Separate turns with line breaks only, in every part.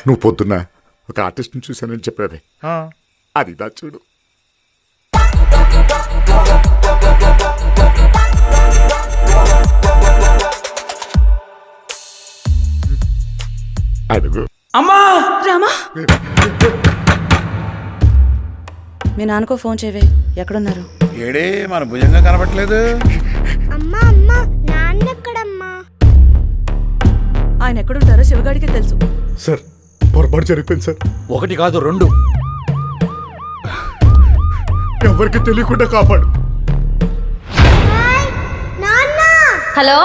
నువ్వు పొద్దున్న ఒక ఆర్టిస్ట్ని చూశానని చెప్పావే, అది దా చూడు. అడుగు.
అమ్మా
రామా, మీ నాన్నకో ఫోన్ చేయవే. ఎక్కడున్నారు?
ఏడే మన భుజంగా కనపట్లేదు.
అమ్మా అమ్మా, నాన్న ఎక్కడమ్మా?
ఆయన ఎక్కడుంటారో శివగాడికే తెలుసు.
సార్ పొరపాటు జరిగిపోయింది సార్.
1 కాదు 2.
ఎవరికి తెలియకుండా కాపాడు.
నాన్న.
హలో,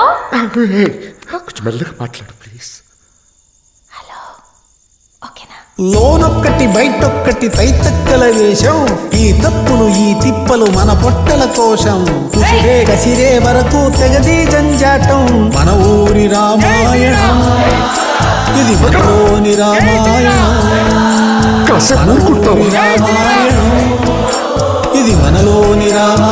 కొంచెం మెల్లగా మాట్లాడు ప్లీజ్.
లోనొక్కటి బయటొక్కటి తైతక్కల వేషం, ఈ తప్పులు ఈ తిప్పలు మన పొట్టల కోశం. కుసిరే కసిరే వరకు తెగది జంజాటం, మన ఊరి రామాయణం ఇది మనలోని రామాయణం. మన ఊరి రామాయణం ఇది మనలోని రామాయణం.